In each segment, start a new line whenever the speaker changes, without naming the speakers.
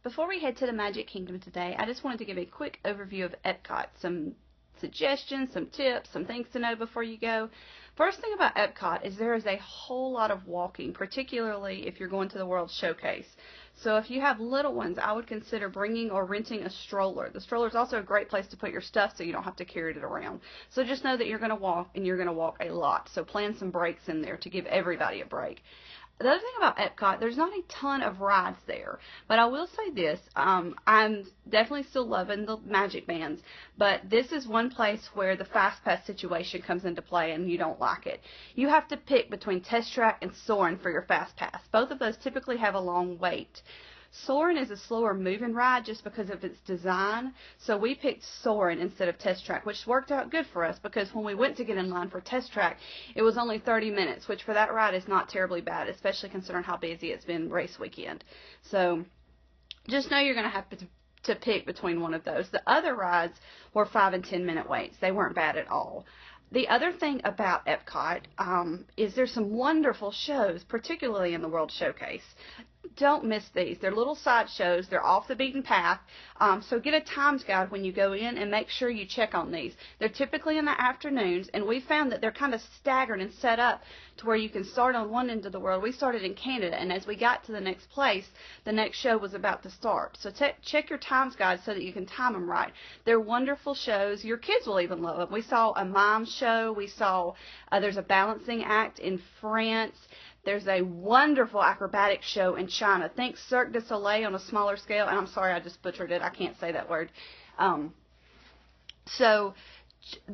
Before we head to the Magic Kingdom today, I just wanted to give a quick overview of Epcot, some suggestions, some tips, some things to know before you go. First thing about Epcot is there is a whole lot of walking, particularly if you're going to the World Showcase. So if you have little ones, I would consider bringing or renting a stroller. The stroller is also a great place to put your stuff so you don't have to carry it around. So just know that you're going to walk, and you're going to walk a lot. So plan some breaks in there to give everybody a break. The other thing about Epcot, there's not a ton of rides there, but I will say this, I'm definitely still loving the Magic Bands, but this is one place where the Fast Pass situation comes into play and you don't like it. You have to pick between Test Track and Soarin' for your Fast Pass. Both of those typically have a long wait. Soarin' is a slower moving ride just because of its design, so we picked Soarin' instead of Test Track, which worked out good for us because when we went to get in line for Test Track, it was only 30 minutes, which for that ride is not terribly bad, especially considering how busy it's been race weekend. So just know you're going to have to pick between one of those. The other rides were 5 and 10 minute waits. They weren't bad at all. The other thing about Epcot is there's some wonderful shows, particularly in the World Showcase. Don't miss these. They're little side shows. They're off the beaten path. So get a times guide when you go in and make sure you check on these. They're typically in the afternoons, and we found that they're kind of staggered and set up to where you can start on one end of the world. We started in Canada, and as we got to the next place, the next show was about to start. So check your times guide so that you can time them right. They're wonderful shows. Your kids will even love them. We saw a mime show. We saw there's a balancing act in France. There's a wonderful acrobatic show in China. Think Cirque du Soleil on a smaller scale. And I'm sorry, I just butchered it. I can't say that word. So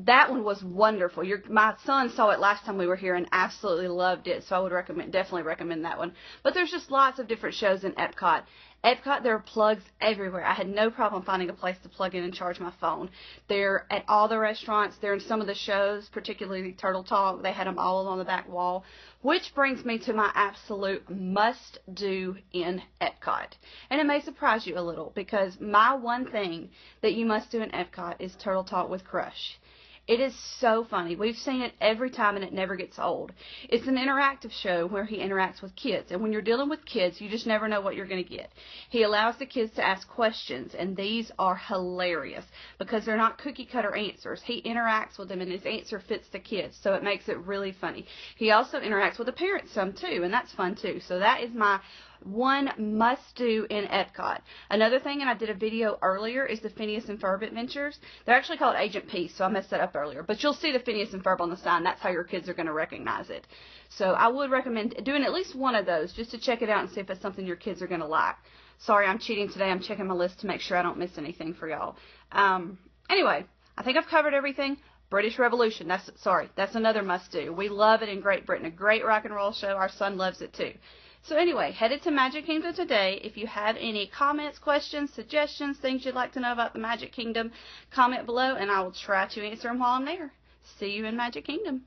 that one was wonderful. My son saw it last time we were here and absolutely loved it. So I would definitely recommend that one. But there's just lots of different shows in Epcot. Epcot, there are plugs everywhere. I had no problem finding a place to plug in and charge my phone. They're at all the restaurants. They're in some of the shows, particularly Turtle Talk. They had them all along the back wall, which brings me to my absolute must-do in Epcot. And it may surprise you a little because my one thing that you must do in Epcot is Turtle Talk with Crush. It is so funny. We've seen it every time and it never gets old. It's an interactive show where he interacts with kids. And when you're dealing with kids, you just never know what you're going to get. He allows the kids to ask questions, and these are hilarious because they're not cookie cutter answers. He interacts with them and his answer fits the kids, so it makes it really funny. He also interacts with the parents some too, and that's fun too. So that is my one must-do in Epcot. Another thing, and I did a video earlier, is the Phineas and Ferb Adventures. They're actually called Agent Peace, so I messed that up earlier. But you'll see the Phineas and Ferb on the sign. That's how your kids are going to recognize it. So I would recommend doing at least one of those just to check it out and see if it's something your kids are going to like. Sorry, I'm cheating today. I'm checking my list to make sure I don't miss anything for y'all. Anyway, I think I've covered everything. British Revolution, that's another must-do. We love it in Great Britain. A great rock and roll show. Our son loves it too. So anyway, headed to Magic Kingdom today. If you have any comments, questions, suggestions, things you'd like to know about the Magic Kingdom, comment below and I will try to answer them while I'm there. See you in Magic Kingdom.